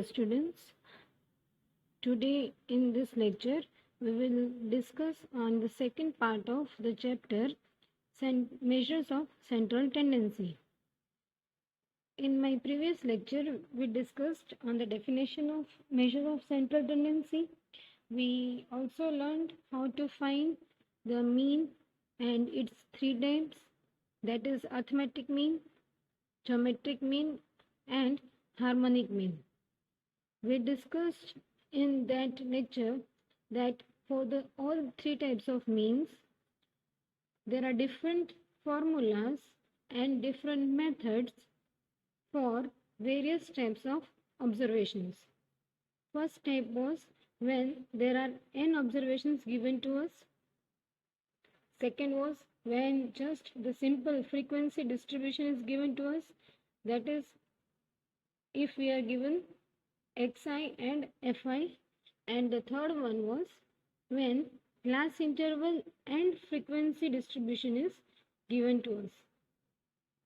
students. Today in this lecture we will discuss on the second part of the chapter measures of central tendency. In my previous lecture we discussed on the definition of measure of central tendency. We also learned how to find the mean and its three types, that is arithmetic mean, geometric mean and harmonic mean. We discussed in that lecture that for all three types of means, there are different formulas and different methods for various types of observations. First type was when there are n observations given to us. Second was when just the simple frequency distribution is given to us, that is if we are given xi and fi, and the third one was when class interval and frequency distribution is given to us.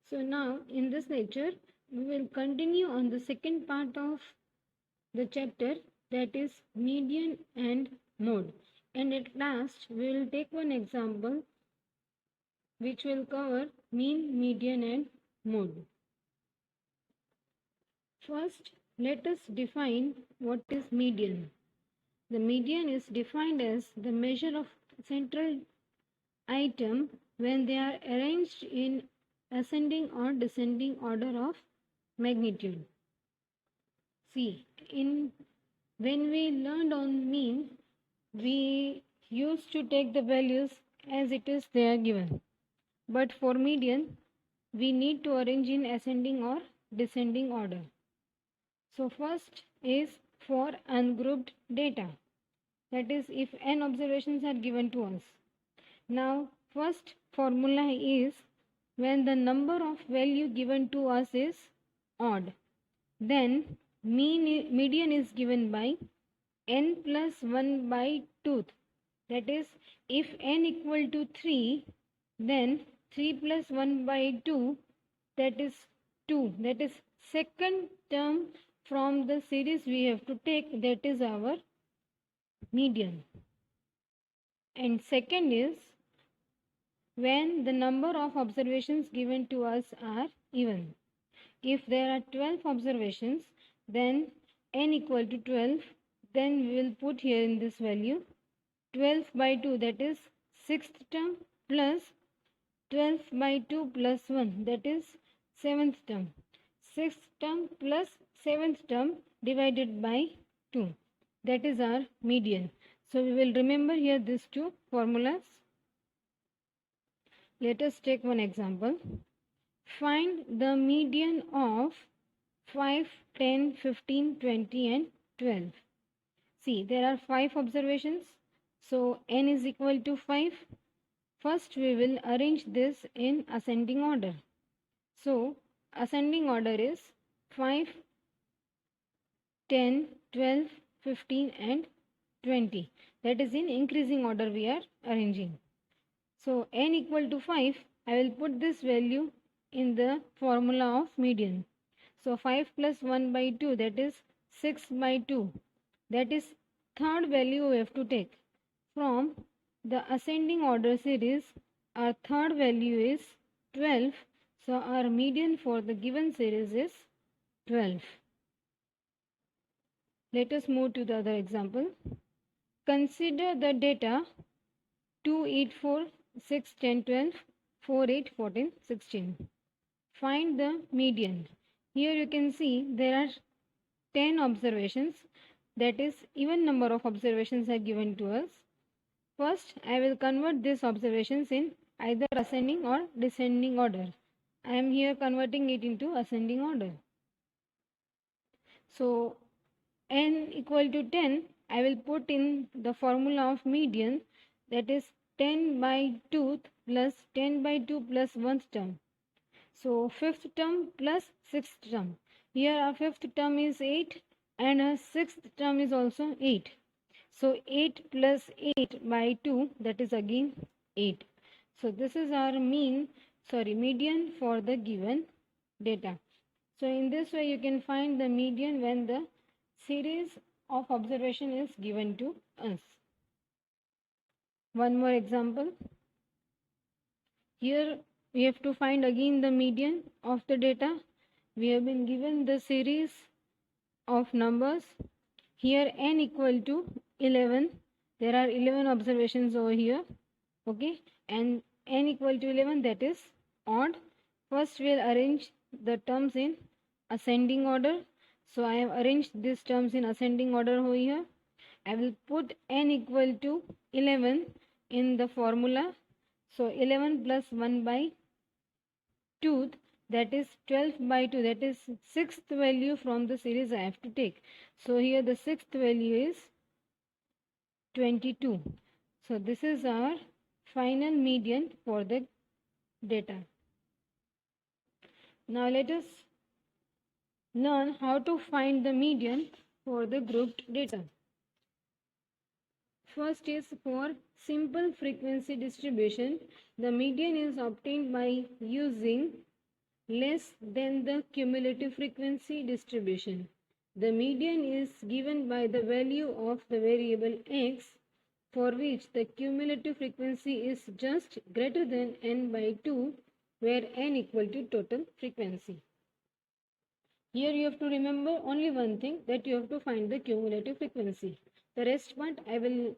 So now in this lecture we will continue on the second part of the chapter, that is median and mode, and at last we will take one example which will cover mean, median and mode. First, let us define what is median. The median is defined as the measure of central item when they are arranged in ascending or descending order of magnitude. See, when we learned on mean, we used to take the values as it is there given. But for median, we need to arrange in ascending or descending order. So first is for ungrouped data, that is if n observations are given to us. Now first formula is when the number of value given to us is odd, then median is given by n plus 1 by 2. That is if n equal to 3, then 3 plus 1 by 2, that is 2. That is second term from the series we have to take, that is our median. And second is when the number of observations given to us are even. If there are 12 observations, then n equal to 12, then we will put here in this value 12 by 2, that is sixth term, plus 12 by 2 plus 1, that is seventh term. Sixth term plus seventh term divided by 2, that is our median. So we will remember here these two formulas. Let us take one example. Find the median of 5, 10, 15, 20 and 12. See, there are 5 observations, so n is equal to 5. First we will arrange this in ascending order. So ascending order is 5, 10, 12, 15 and 20. That is in increasing order we are arranging. So n equal to 5, I will put this value in the formula of median. So 5 plus 1 by 2, that is 6 by 2. That is third value we have to take. From the ascending order series, our third value is 12. So our median for the given series is 12. Let us move to the other example. Consider the data 2, 8, 4, 6, 10, 12, 4, 8, 14, 16. Find the median. Here you can see there are 10 observations, that is even number of observations are given to us. First, I will convert these observations in either ascending or descending order. I am here converting it into ascending order. So n equal to 10, I will put in the formula of median, that is 10 by 2 plus 10 by 2 plus 1st term. So fifth term plus sixth term. Here our fifth term is 8 and our sixth term is also 8. So 8 plus 8 by 2, that is again 8. So this is our median for the given data. So in this way you can find the median when the series of observation is given to us. One more example. Here we have to find again the median of the data. We have been given the series of numbers. Here n equal to 11. There are 11 observations over here. Okay, and n equal to 11, that is odd. First we'll arrange the terms in ascending order. So I have arranged these terms in ascending order over here. I will put n equal to 11 in the formula. So 11 plus 1 by 2, that is 12 by 2, that is sixth value from the series I have to take. So here the sixth value is 22. So this is our final median for the data. Now let us learn how to find the median for the grouped data. First is for simple frequency distribution. The median is obtained by using less than the cumulative frequency distribution. The median is given by the value of the variable x, for which the cumulative frequency is just greater than n by 2, where n equal to total frequency. Here you have to remember only one thing, that you have to find the cumulative frequency. The rest part I will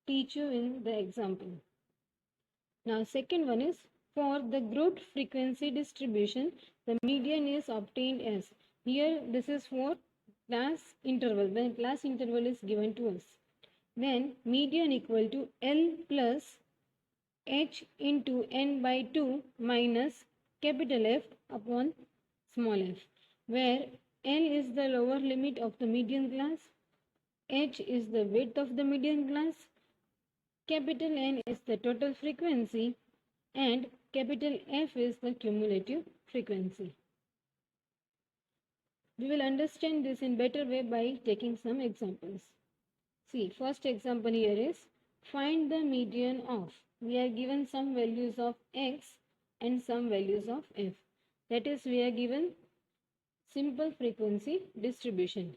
teach you in the example. Now second one is for the grouped frequency distribution, the median is obtained as, here this is for class interval, when class interval is given to us. Then median equal to L plus H into n by 2 minus capital F upon small f, where n is the lower limit of the median class, h is the width of the median class, capital N is the total frequency, and capital F is the cumulative frequency. We will understand this in better way by taking some examples. See, first example here is find the median of. We are given some values of x and some values of f. That is, we are given simple frequency distribution.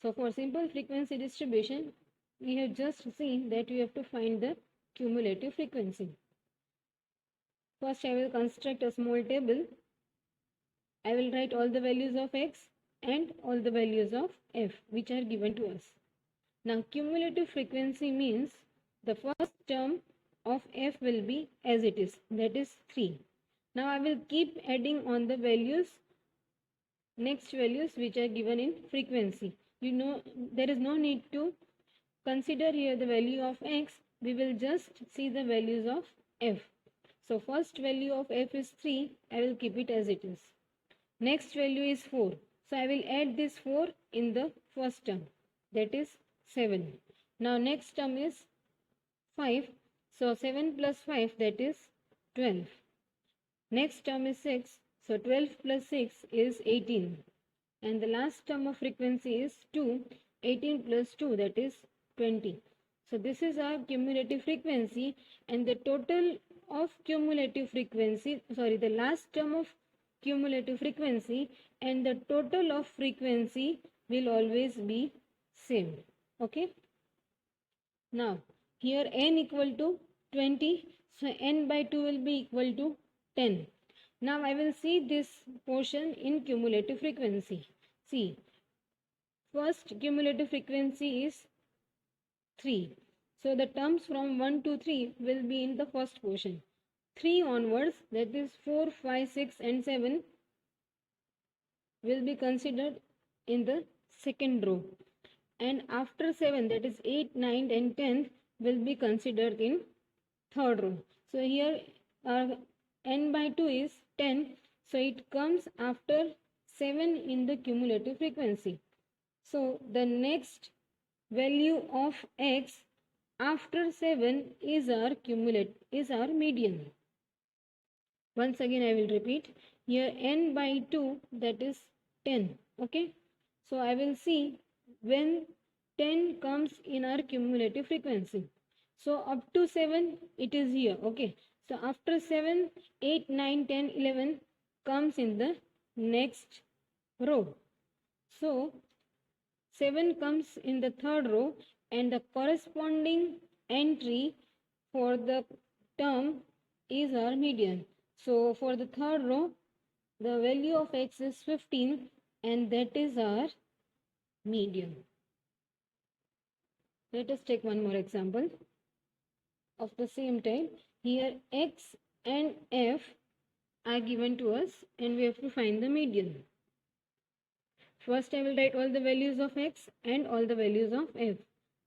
So for simple frequency distribution, we have just seen that we have to find the cumulative frequency. First I will construct a small table. I will write all the values of x and all the values of f which are given to us. Now cumulative frequency means the first term of f will be as it is, that is 3. Now I will keep adding on the values, next values which are given in frequency. You know, there is no need to consider here the value of x, we will just see the values of f. So first value of f is 3, I will keep it as it is. Next value is 4, so I will add this 4 in the first term, that is 7. Now next term is 5, so 7 plus 5, that is 12. Next term is 6, so 12 plus 6 is 18. And the last term of frequency is 2, 18 plus 2, that is 20. So this is our cumulative frequency, and the total of cumulative frequency, the last term of cumulative frequency and the total of frequency will always be same. Okay. Now here n equal to 20, so n by 2 will be equal to 10. Now I will see this portion in cumulative frequency. See, first cumulative frequency is 3. So the terms from 1 to 3 will be in the first portion. 3 onwards, that is 4, 5, 6 and 7 will be considered in the second row. And after 7, that is 8, 9 and 10 will be considered in third row. So here n by 2 is 10. So it comes after 7 in the cumulative frequency. So the next value of x after 7 is our median. Once again I will repeat, here n by 2, that is 10. Okay, so I will see when 10 comes in our cumulative frequency. So up to 7 it is here. Okay, so after 7, 8, 9, 10, 11 comes in the next row. So 7 comes in the third row, and the corresponding entry for the term is our median. So for the third row, the value of x is 15, and that is our median. Let us take one more example of the same type. Here x and f are given to us, and we have to find the median. First, I will write all the values of x and all the values of f.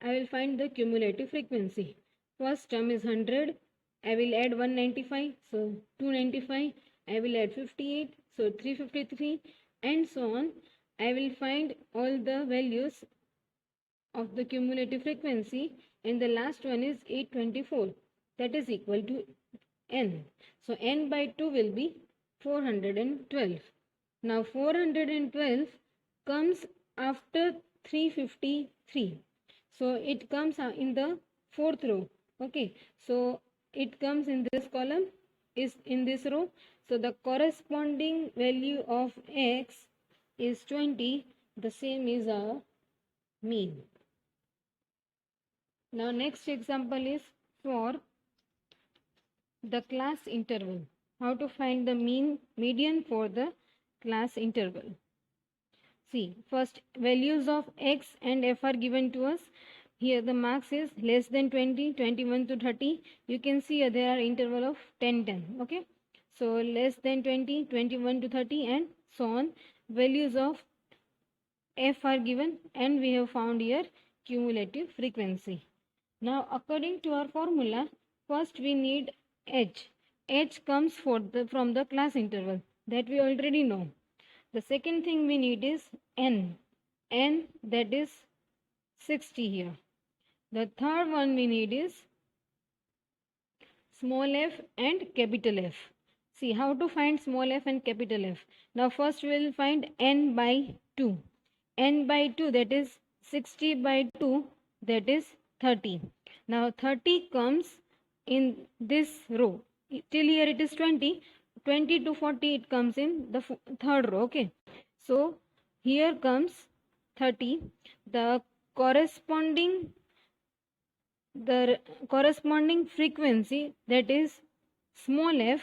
I will find the cumulative frequency. First term is 100. I will add 195, so 295. I will add 58, so 353, and so on. I will find all the values of the cumulative frequency, and the last one is 824. That is equal to n. So n by 2 will be 412. Now 412 comes after 353. So it comes in the fourth row. Okay, so it comes in this column, is in this row. So the corresponding value of x is 20. The same is our mean. Now next example is for the class interval. How to find the median for the class interval. See, first values of x and f are given to us. Here the marks is less than 20, 21 to 30. You can see there are interval of 10, 10. Okay. So less than 20, 21 to 30, and so on. Values of f are given, and we have found here cumulative frequency. Now according to our formula, first we need h. H comes from the class interval, that we already know. The second thing we need is n. N, that is 60 here. The third one we need is small f and capital F. See how to find small f and capital F. Now first we will find n by 2. N by 2, that is 60 by 2, that is 30. Now 30 comes in this row. Till here it is 20. 20 to 40 it comes in the third row. Okay. So here comes 30. The corresponding frequency, that is small f,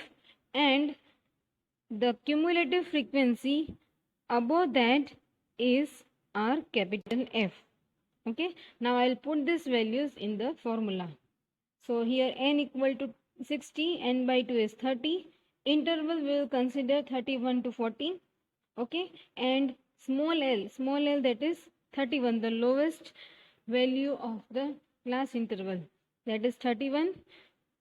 and the cumulative frequency above that is our capital F. Okay. Now I'll put these values in the formula. So here n equal to 60, n by 2 is 30. Interval we will consider 31 to 40. Okay. And small l, that is 31, the lowest value of the class interval, that is 31.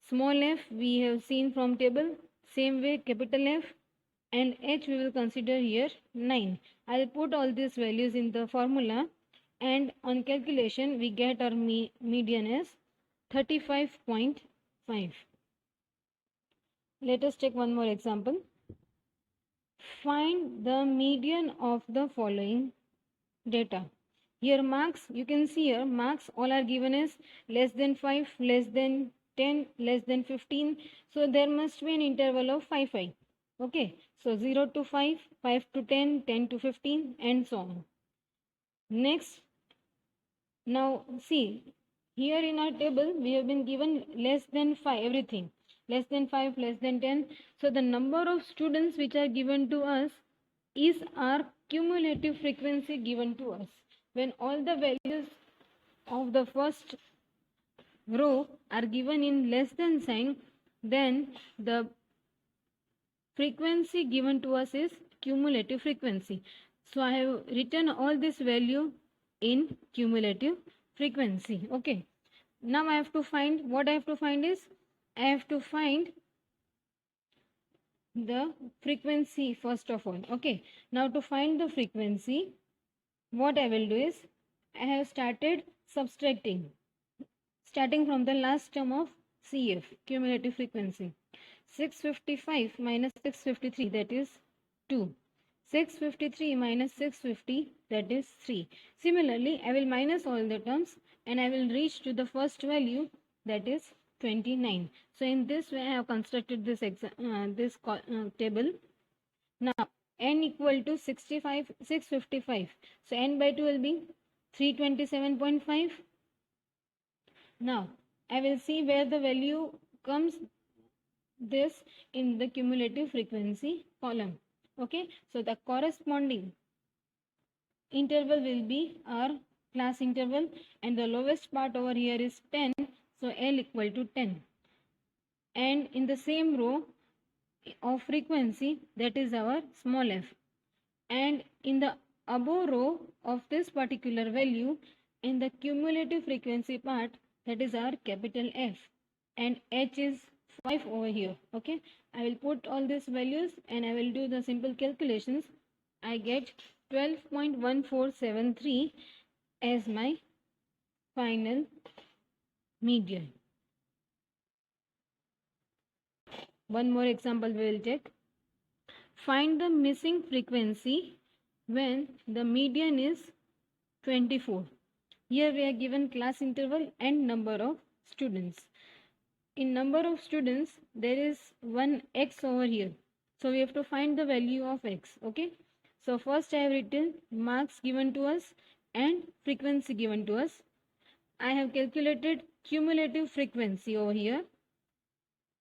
Small f we have seen from table. Same way capital F, and h we will consider here 9. I'll put all these values in the formula, and on calculation we get our median as 35.5. Let us take one more example. Find the median of the following data. Here marks, you can see here marks all are given as less than 5, less than 10, less than 15. So there must be an interval of 5, 5. Okay. So 0 to 5, 5 to 10, 10 to 15, and so on. Next, now see, here in our table we have been given less than 5, everything. Less than 5, less than 10. So the number of students which are given to us is our cumulative frequency given to us. When all the values of the first row are given in less than sign, then the frequency given to us is cumulative frequency. So I have written all this value in cumulative frequency. Okay. Now I have to find, what I have to find is, I have to find the frequency first of all. Okay. Now to find the frequency, what I will do is, I have started subtracting, starting from the last term of CF, cumulative frequency. 655 minus 653, that is 2. 653 minus 650, that is 3. Similarly, I will minus all the terms, and I will reach to the first value, that is 29. So in this way I have constructed this table. Now n equal to 655. So n by 2 will be 327.5. Now I will see where the value comes this in the cumulative frequency column. Okay, so the corresponding interval will be our class interval, and the lowest part over here is 10, so L equal to 10. And in the same row of frequency, that is our small f, and in the above row of this particular value, in the cumulative frequency part, that is our capital F, and H is 5 over here. Okay, I will put all these values and I will do the simple calculations. I get 12.1473 as my final median. One more example we will take. Find the missing frequency when the median is 24. Here we are given class interval and number of students. In number of students, there is one x over here. So we have to find the value of x. Okay. So first I have written marks given to us and frequency given to us. I have calculated cumulative frequency over here.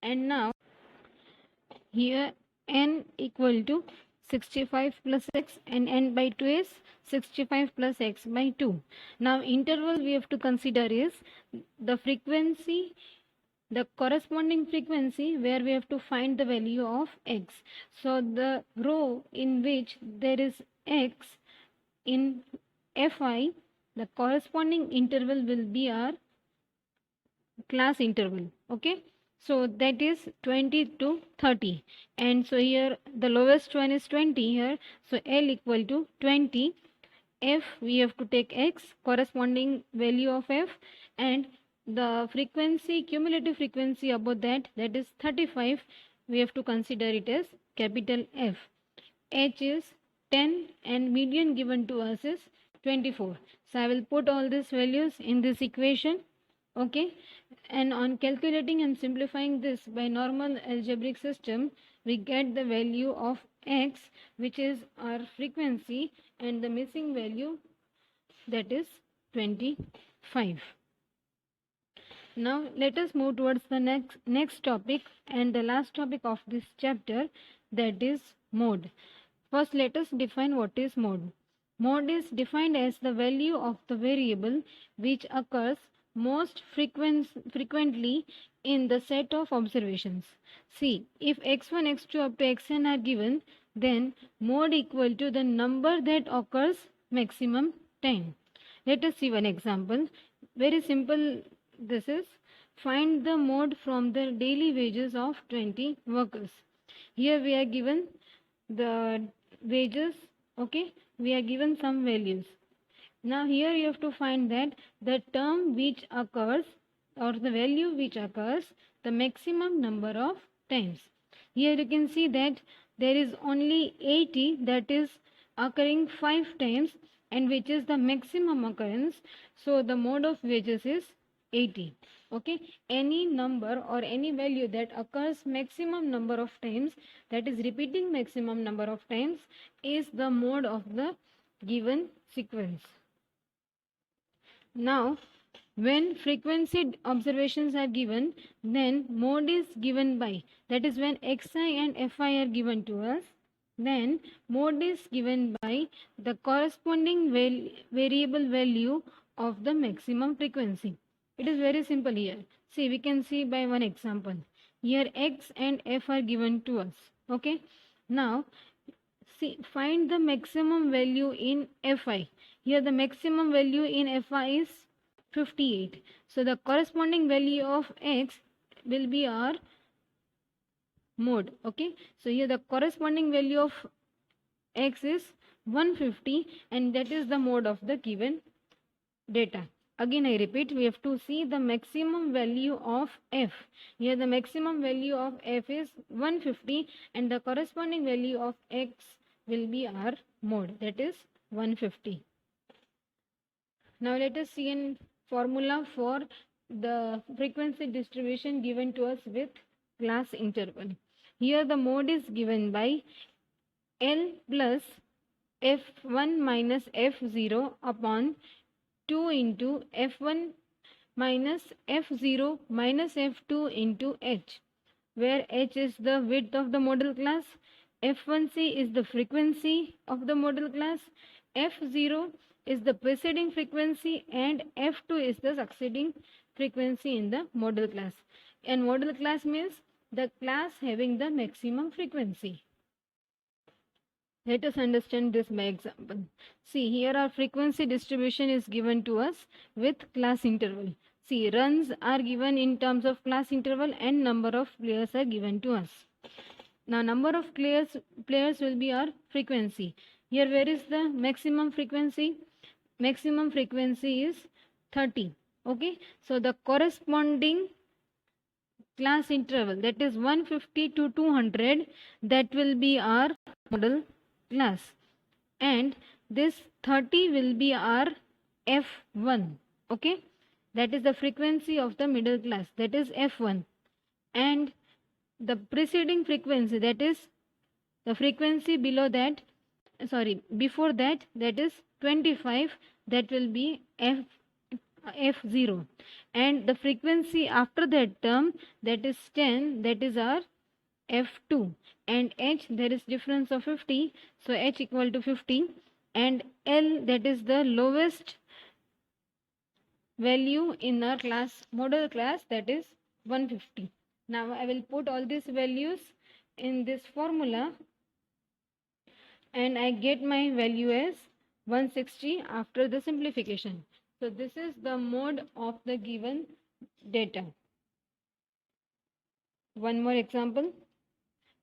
And now here n equal to 65 plus x, and n by 2 is 65 plus x by 2. Now interval we have to consider is the frequency, the corresponding frequency where we have to find the value of x. So the row in which there is x in Fi, the corresponding interval will be our class interval. Okay, so that is 20 to 30, and so here the lowest one is 20 here, so L equal to 20. F, we have to take x, corresponding value of f, and the frequency, cumulative frequency above that, that is 35, we have to consider it as capital F. H is 10 and median given to us is 24. So I will put all these values in this equation. Okay, and on calculating and simplifying this by normal algebraic system, we get the value of x, which is our frequency, and the missing value, that is 25. Now let us move towards the next topic and the last topic of this chapter, that is mode. First let us define what is mode. Mode is defined as the value of the variable which occurs most frequently in the set of observations. See, if x1, x2 up to xn are given, then mode equal to the number that occurs maximum time. Let us see one example. Very simple this is. Find the mode from the daily wages of 20 workers. Here we are given the wages. Okay, we are given some values. Now here you have to find that the term which occurs, or the value which occurs the maximum number of times. Here you can see that there is only 80 that is occurring 5 times, and which is the maximum occurrence. So the mode of wages is 80. Okay, any number or any value that occurs maximum number of times, that is repeating maximum number of times, is the mode of the given sequence. Now when frequency observations are given, then mode is given by, that is when xi and fi are given to us, then mode is given by the corresponding variable value of the maximum frequency. It is very simple here. See, we can see by one example. Here x and f are given to us. Okay, now see, find the maximum value in fi. Here the maximum value in fi is 58. So the corresponding value of x will be our mode. Okay, so here the corresponding value of x is 150, and that is the mode of the given data. Again I repeat, we have to see the maximum value of f. Here the maximum value of f is 150, and the corresponding value of x will be our mode, that is 150. Now let us see a formula for the frequency distribution given to us with class interval. Here the mode is given by L plus f1 minus f0 upon 2 into f1 minus f0 minus f2 into h, where h is the width of the model class, f1c is the frequency of the model class, f0 is the preceding frequency, and f2 is the succeeding frequency in the model class. And model class means the class having the maximum frequency. Let us understand this by example. See, here our frequency distribution is given to us with class interval. See, runs are given in terms of class interval and number of players are given to us. Now, number of players will be our frequency. Here, where is the maximum frequency? Maximum frequency is 30. Okay, so the corresponding class interval, that is 150 to 200, that will be our model class, and this 30 will be our f1. Okay, that is the frequency of the middle class, that is f1, and the preceding frequency, that is the frequency below that, before that, that is 25, that will be f0, and the frequency after that term, that is 10, that is our f2, and h, there is difference of 50, so h equal to 50, and l, that is the lowest value in our class model class, that is 150. Now I will put all these values in this formula and I get my value as 160 after the simplification. So this is the mode of the given data. One more example.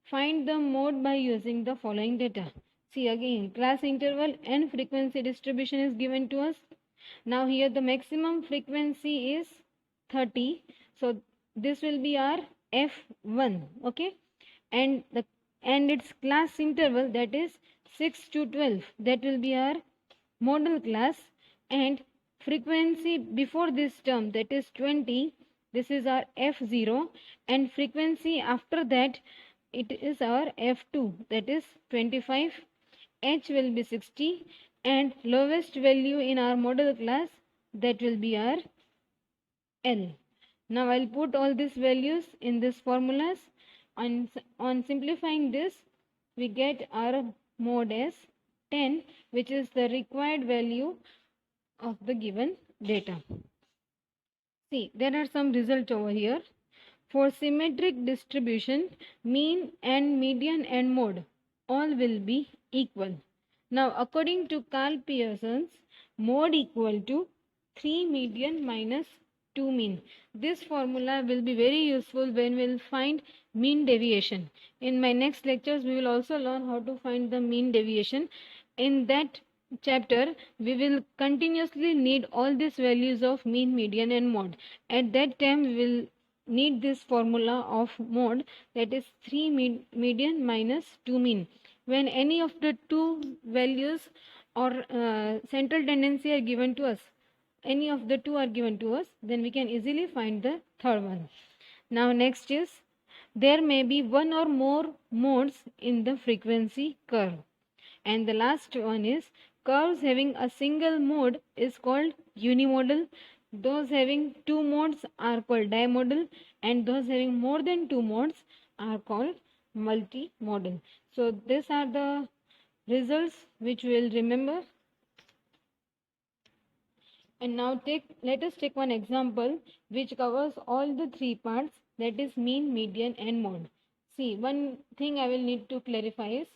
Find the mode by using the following data. See, again, class interval and frequency distribution is given to us. Now here the maximum frequency is 30. So this will be our f1. Okay, and its class interval, that is 6 to 12, that will be our model class, and frequency before this term, that is 20, this is our f0, and frequency after that, it is our f2, that is 25, h will be 60, and lowest value in our model class, that will be our l. Now I'll put all these values in this formulas. On simplifying this, we get our mode as 10, which is the required value of the given data. See, there are some results over here. For symmetric distribution, mean and median and mode all will be equal. Now, according to Carl Pearson's, mode equal to 3 median minus 2 mean. This formula will be very useful when we will find mean deviation. In my next lectures, we will also learn how to find the mean deviation. In that chapter, we will continuously need all these values of mean, median and mode. At that time, we will need this formula of mode, that is 3 median minus 2 mean. When any of the two values or central tendency are given to us, any of the two are given to us, then we can easily find the third one. Now next is, there may be one or more modes in the frequency curve, and the last one is, curves having a single mode is called unimodal, those having two modes are called dimodal, and those having more than two modes are called multimodal. So these are the results which we will remember. And now let us take one example which covers all the three parts, that is mean, median and mode. See, one thing I will need to clarify is,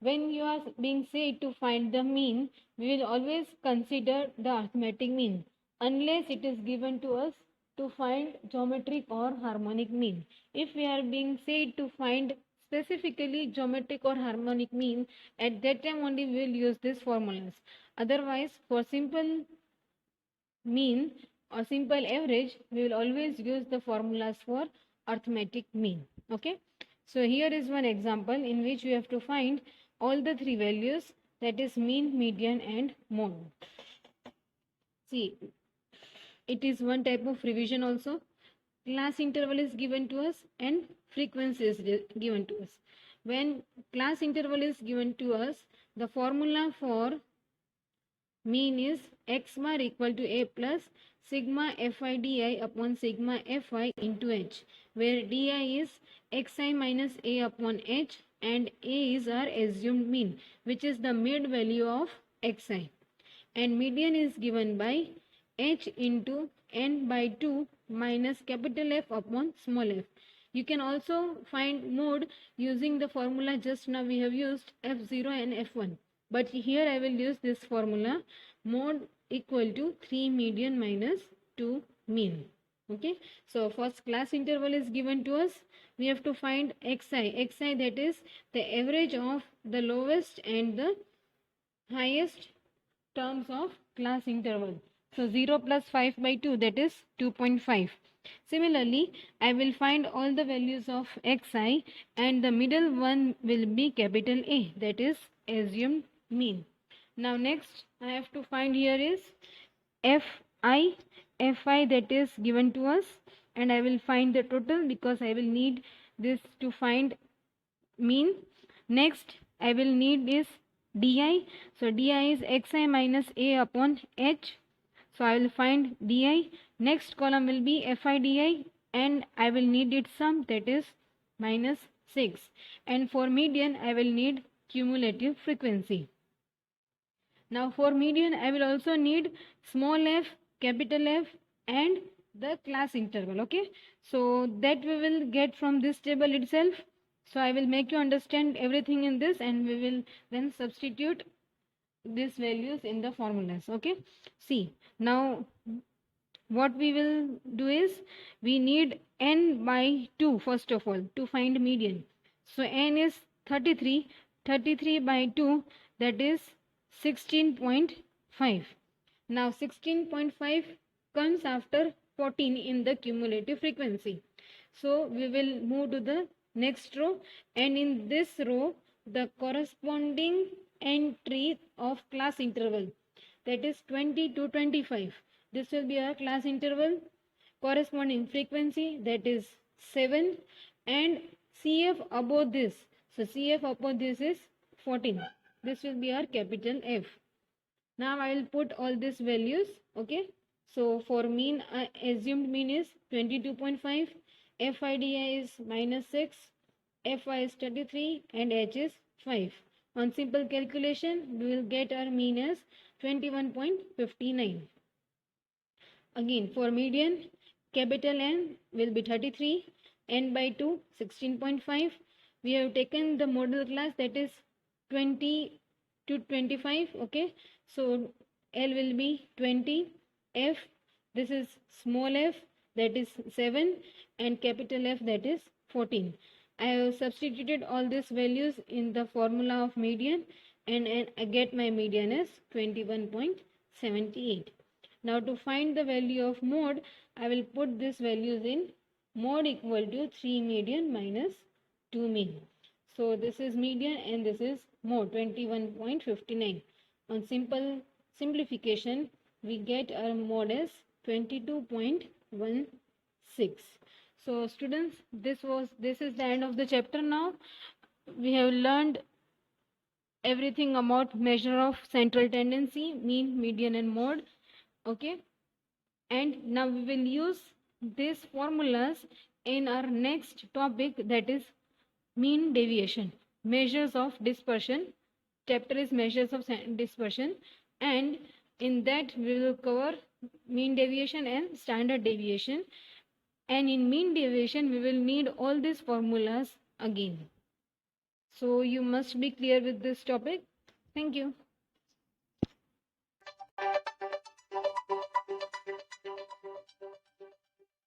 when you are being said to find the mean, we will always consider the arithmetic mean, unless it is given to us to find geometric or harmonic mean. If we are being said to find specifically geometric or harmonic mean, at that time only we will use these formulas. Otherwise, for simple mean or simple average, we will always use the formulas for arithmetic mean. Okay, so here is one example in which we have to find all the three values, that is mean, median and mode. See, it is one type of revision also. Class interval is given to us and frequency is given to us. When class interval is given to us, the formula for mean is x bar equal to a plus sigma fi di upon sigma fi into h, where di is xi minus a upon h and a is our assumed mean, which is the mid value of xi, and median is given by h into n by 2 minus capital F upon small f. You can also find mode using the formula just now we have used f0 and f1, but here I will use this formula, mode equal to 3 median minus 2 mean. Okay, so first class interval is given to us. We have to find xi, that is the average of the lowest and the highest terms of class interval. So 0 plus 5 by 2, that is 2.5. Similarly, I will find all the values of xi and the middle one will be capital A, that is assumed mean. Now next I have to find here is fi, that is given to us, and I will find the total because I will need this to find mean. Next I will need is di, so di is xi minus a upon h, so I will find di. Next column will be fi di and I will need its sum, that is minus 6, and for median I will need cumulative frequency. Now for median I will also need small f, capital F and the class interval. Okay, so that we will get from this table itself. So I will make you understand everything in this and we will then substitute these values in the formulas. Okay, see now what we will do is we need n by 2 first of all to find median. So n is 33, 33 by 2, that is 16.5. Now 16.5 comes after 14 in the cumulative frequency. So we will move to the next row, and in this row the corresponding entry of class interval, that is 20 to 25. This will be our class interval. Corresponding frequency, that is 7, and CF above this. So CF above this is 14. This will be our capital F. Now I will put all these values. Okay, so for mean, assumed mean is 22.5, FIDI is minus 6, FI is 33 and H is 5. On simple calculation we will get our mean as 21.59. Again for median, capital N will be 33, N by 2 16.5. We have taken the model class, that is 20 to 25. Okay, so L will be 20, F, this is small f, that is 7, and capital F, that is 14. I have substituted all these values in the formula of median and I get my median as 21.78. Now to find the value of mode, I will put these values in mode equal to 3 median minus 2 mean. So this is median and this is mode 21.59. On simple simplification, we get our mode as 22.16. So students, this is the end of the chapter. Now we have learned everything about measure of central tendency, mean, median and mode. Okay, and now we will use these formulas in our next topic, that is mean deviation, measures of dispersion. Chapter is measures of dispersion, and in that we will cover mean deviation and standard deviation, and in mean deviation we will need all these formulas again. So you must be clear with this topic. Thank you.